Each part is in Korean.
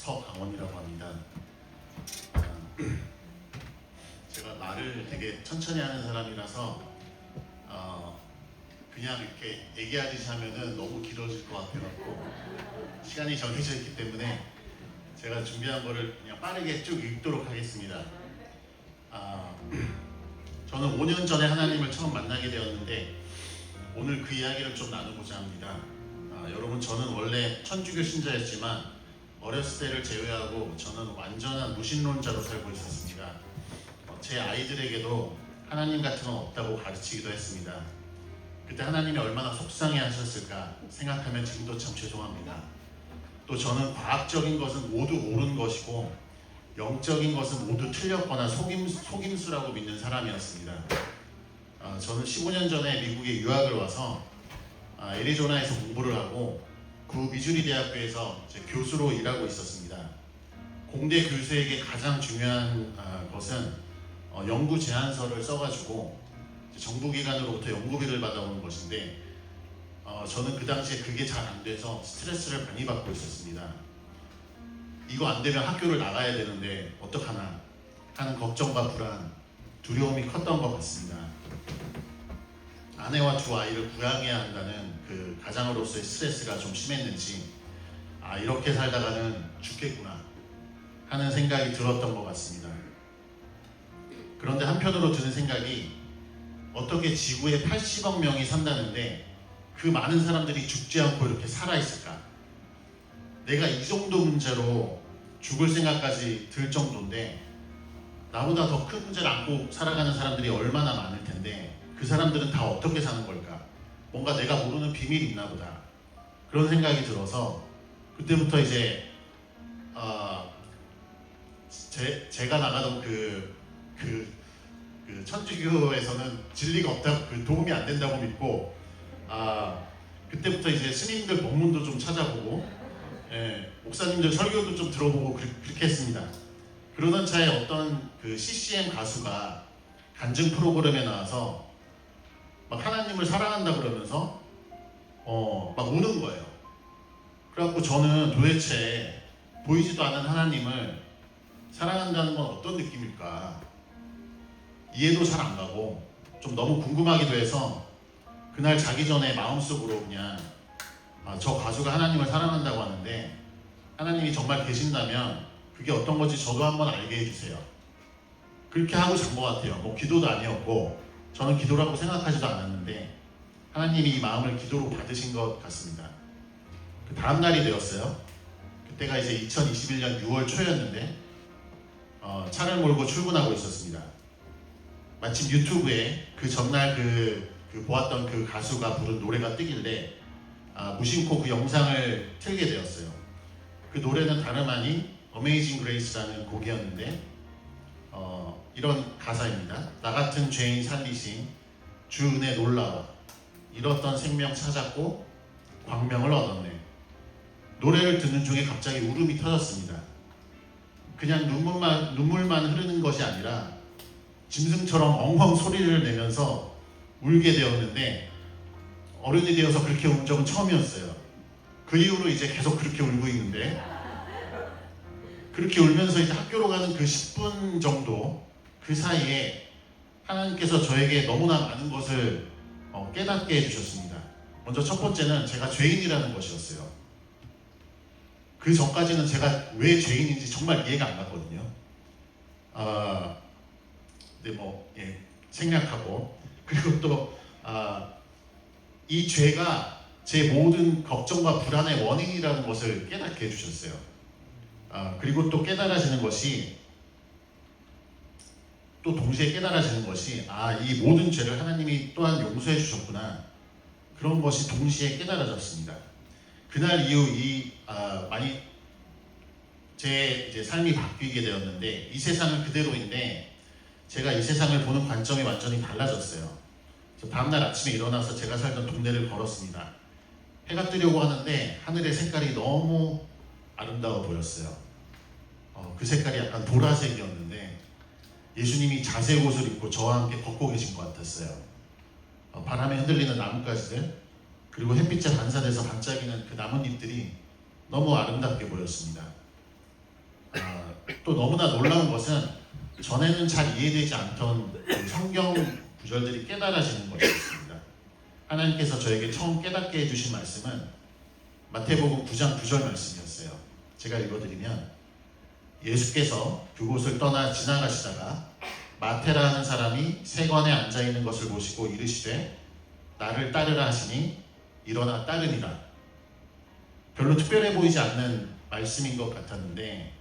서강원이라고 합니다. 아, 제가 말을 되게 천천히 하는 사람이라서 그냥 이렇게 얘기하듯이 하면은 너무 길어질 것 같아갖고 시간이 정해져 있기 때문에 제가 준비한 거를 그냥 빠르게 쭉 읽도록 하겠습니다. 저는 5년 전에 하나님을 처음 만나게 되었는데 오늘 그 이야기를 좀 나누고자 합니다. 여러분, 저는 원래 천주교 신자였지만 어렸을 때를 제외하고 저는 완전한 무신론자로 살고 있었습니다. 제 아이들에게도 하나님 같은 건 없다고 가르치기도 했습니다. 그때 하나님이 얼마나 속상해 하셨을까 생각하면 지금도 참 죄송합니다. 또 저는 과학적인 것은 모두 옳은 것이고 영적인 것은 모두 틀렸거나 속임수라고 믿는 사람이었습니다. 저는 15년 전에 미국에 유학을 와서 애리조나에서 공부를 하고 구 미주리 대학교에서 교수로 일하고 있었습니다. 공대 교수에게 가장 중요한 것은 연구 제안서를 써가지고 정부기관으로부터 연구비를 받아오는 것인데 저는 그 당시에 그게 잘 안 돼서 스트레스를 많이 받고 있었습니다. 이거 안 되면 학교를 나가야 되는데 어떡하나 하는 걱정과 불안, 두려움이 컸던 것 같습니다. 아내와 두 아이를 부양해야 한다는 그 가장으로서의 스트레스가 좀 심했는지 이렇게 살다가는 죽겠구나 하는 생각이 들었던 것 같습니다. 그런데 한편으로 드는 생각이 어떻게 지구에 80억 명이 산다는데 그 많은 사람들이 죽지 않고 이렇게 살아있을까? 내가 이 정도 문제로 죽을 생각까지 들 정도인데 나보다 더 큰 문제를 안고 살아가는 사람들이 얼마나 많을 텐데 그 사람들은 다 어떻게 사는 걸까? 뭔가 내가 모르는 비밀이 있나 보다. 그런 생각이 들어서 그때부터 이제 제가 나가던 그 천주교에서는 진리가 없다고, 도움이 안 된다고 믿고 그때부터 이제 스님들 법문도 좀 찾아보고 목사님들 설교도 좀 들어보고 그렇게 했습니다. 그러던 차에 어떤 그 CCM 가수가 간증 프로그램에 나와서 막 하나님을 사랑한다 그러면서 막 우는 거예요. 그래갖고 저는 도대체 보이지도 않는 하나님을 사랑한다는 건 어떤 느낌일까 이해도 잘 안 가고 좀 너무 궁금하기도 해서 그날 자기 전에 마음속으로 그냥 저 가수가 하나님을 사랑한다고 하는데 하나님이 정말 계신다면 그게 어떤 건지 저도 한번 알게 해주세요. 그렇게 하고 잔 것 같아요. 뭐 기도도 아니었고 저는 기도라고 생각하지도 않았는데 하나님이 이 마음을 기도로 받으신 것 같습니다. 그 다음 날이 되었어요. 그때가 이제 2021년 6월 초였는데 차를 몰고 출근하고 있었습니다. 마침 유튜브에 그 전날 그 보았던 그 가수가 부른 노래가 뜨길래 무심코 그 영상을 틀게 되었어요. 그 노래는 다름 아닌 Amazing Grace라는 곡이었는데 이런 가사입니다. 나 같은 죄인 살리신 주 은혜 놀라워 잃었던 생명 찾았고 광명을 얻었네. 노래를 듣는 중에 갑자기 울음이 터졌습니다. 그냥 눈물만 흐르는 것이 아니라 짐승처럼 엉엉 소리를 내면서 울게 되었는데 어른이 되어서 그렇게 운 적은 처음이었어요. 그 이후로 이제 계속 그렇게 울고 있는데 그렇게 울면서 이제 학교로 가는 그 10분 정도 그 사이에 하나님께서 저에게 너무나 많은 것을 깨닫게 해주셨습니다. 먼저 첫 번째는 제가 죄인이라는 것이었어요. 그 전까지는 제가 왜 죄인인지 정말 이해가 안 갔거든요. 근데 생략하고 그리고 또 이 죄가 제 모든 걱정과 불안의 원인이라는 것을 깨닫게 해주셨어요. 그리고 또 깨달아지는 것이 또 동시에 깨달아지는 것이 이 모든 죄를 하나님이 또한 용서해 주셨구나. 그런 것이 동시에 깨달아졌습니다. 그날 이후 많이 제 이제 삶이 바뀌게 되었는데 이 세상은 그대로인데 제가 이 세상을 보는 관점이 완전히 달라졌어요. 다음날 아침에 일어나서 제가 살던 동네를 걸었습니다. 해가 뜨려고 하는데 하늘의 색깔이 너무 아름다워 보였어요. 그 색깔이 약간 보라색이었는데 예수님이 자색 옷을 입고 저와 함께 걷고 계신 것 같았어요. 바람에 흔들리는 나뭇가지들 그리고 햇빛에 반사돼서 반짝이는 그 나뭇잎들이 너무 아름답게 보였습니다. 또 너무나 놀라운 것은 전에는 잘 이해되지 않던 그 성경 구절들이 깨달아지는 것이었습니다. 하나님께서 저에게 처음 깨닫게 해주신 말씀은 마태복음 9장 9절 말씀이었어요. 제가 읽어드리면 예수께서 그곳을 떠나 지나가시다가 마테라 하는 사람이 세관에 앉아있는 것을 보시고 이르시되 나를 따르라 하시니 일어나 따르니라. 별로 특별해 보이지 않는 말씀인 것 같았는데,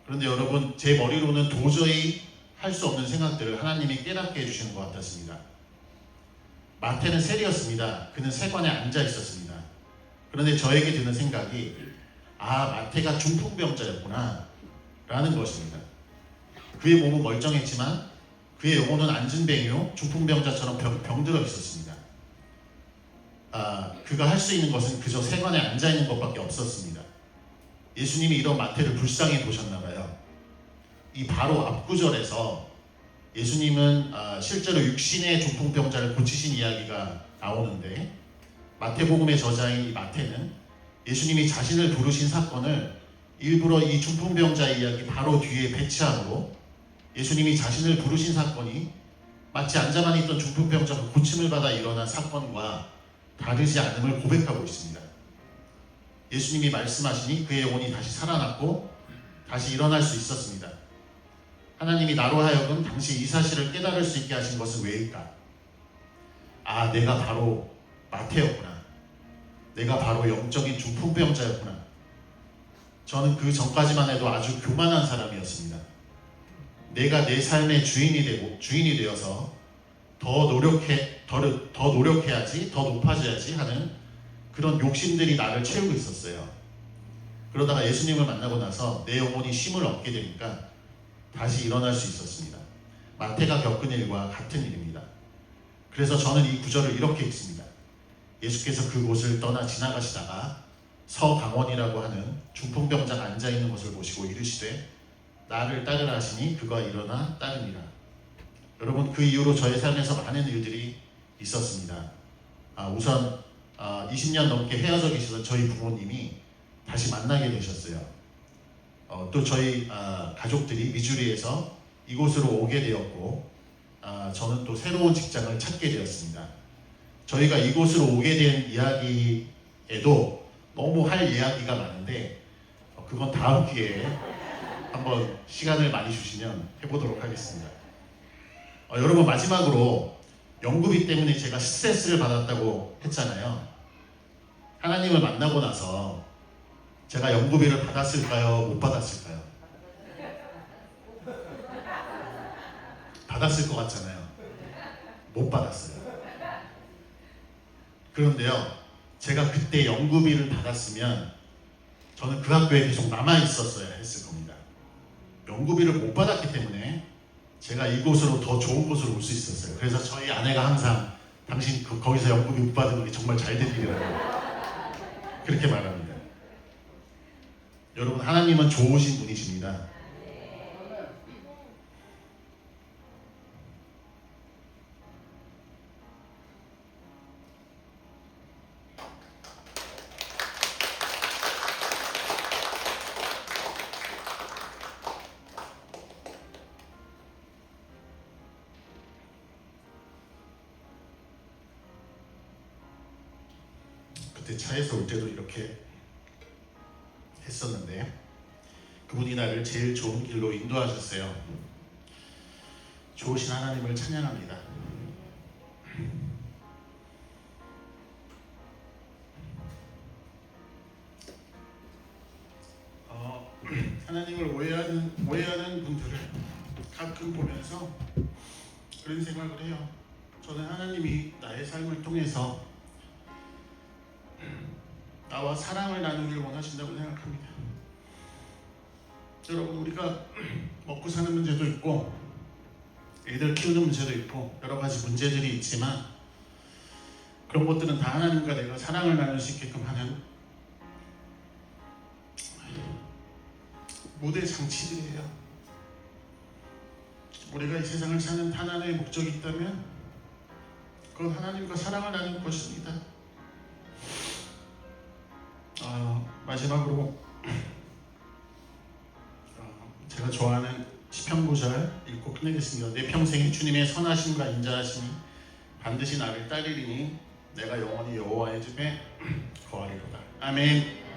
그런데 여러분, 제 머리로는 도저히 할 수 없는 생각들을 하나님이 깨닫게 해주시는 것 같았습니다. 마태는 세리였습니다. 그는 세관에 앉아 있었습니다. 그런데 저에게 드는 생각이, 마태가 중풍병자였구나 라는 것입니다. 그의 몸은 멀쩡했지만 그의 영혼은 안진뱅이요 중풍병자처럼 병들어 있었습니다. 그가 할 수 있는 것은 그저 세관에 앉아 있는 것밖에 없었습니다. 예수님이 이런 마태를 불쌍히 보셨나 봐요. 이 바로 앞구절에서 예수님은 실제로 육신의 중풍병자를 고치신 이야기가 나오는데, 마태복음의 저자인 이 마태는 예수님이 자신을 부르신 사건을 일부러 이 중풍병자의 이야기 바로 뒤에 배치함으로 예수님이 자신을 부르신 사건이 마치 앉아만 있던 중풍병자가 고침을 받아 일어난 사건과 다르지 않음을 고백하고 있습니다. 예수님이 말씀하시니 그의 영혼이 다시 살아났고 다시 일어날 수 있었습니다. 하나님이 나로 하여금 당시 이 사실을 깨달을 수 있게 하신 것은 왜일까? 내가 바로 마태였구나. 내가 바로 영적인 중풍병자였구나. 저는 그 전까지만 해도 아주 교만한 사람이었습니다. 내가 내 삶의 주인이 되어서 더 노력해야지, 더 높아져야지 하는 그런 욕심들이 나를 채우고 있었어요. 그러다가 예수님을 만나고 나서 내 영혼이 쉼을 얻게 되니까 다시 일어날 수 있었습니다. 마태가 겪은 일과 같은 일입니다. 그래서 저는 이 구절을 이렇게 읽습니다. 예수께서 그곳을 떠나 지나가시다가 서강원이라고 하는 중풍병자가 앉아있는 것을 보시고 이르시되 나를 따르라 하시니 그가 일어나 따르니라. 여러분, 그 이후로 저의 삶에서 많은 일들이 있었습니다. 우선 20년 넘게 헤어져 계시던 저희 부모님이 다시 만나게 되셨어요. 또 저희 가족들이 미주리에서 이곳으로 오게 되었고, 저는 또 새로운 직장을 찾게 되었습니다. 저희가 이곳으로 오게 된 이야기에도 너무 할 이야기가 많은데 그건 다음 기회에 한번 시간을 많이 주시면 해보도록 하겠습니다. 여러분, 마지막으로 연구비 때문에 제가 스트레스를 받았다고 했잖아요. 하나님을 만나고 나서 제가 연구비를 받았을까요? 못 받았을까요? 받았을 것 같잖아요. 못 받았어요. 그런데요, 제가 그때 연구비를 받았으면 저는 그 학교에 계속 남아 있었어야 했을 겁니다. 연구비를 못 받았기 때문에 제가 이곳으로 더 좋은 곳으로 올 수 있었어요. 그래서 저희 아내가 항상 당신 거기서 연구비 못 받은 게 정말 잘된 일이라고 그렇게 말합니다. 여러분, 하나님은 좋으신 분이십니다. 그때 차에서 올 때도 이렇게 했었는데 그분이 나를 제일 좋은 길로 인도하셨어요. 좋으신 하나님을 찬양합니다. 하나님을 오해하는 분들을 가끔 보면서 그런 생각을 해요. 저는 하나님이 나의 삶을 통해서 나와 사랑을 나누길 원하신다고 생각합니다. 여러분, 우리가 먹고 사는 문제도 있고 애들 키우는 문제도 있고 여러 가지 문제들이 있지만 그런 것들은 다 하나님과 내가 사랑을 나눌 수 있게끔 하는 모든 장치들이에요. 우리가 이 세상을 사는 하나님의 목적이 있다면 그건 하나님과 사랑을 나누는 것입니다. 마지막으로 제가 제가 좋아하는 시편 구절 읽고 끝내겠습니다. 내 평생에 주님의 선하심과 인자하심이 반드시 나를 따르리니 내가 영원히 여호와의 집에 거하리로다. 아멘.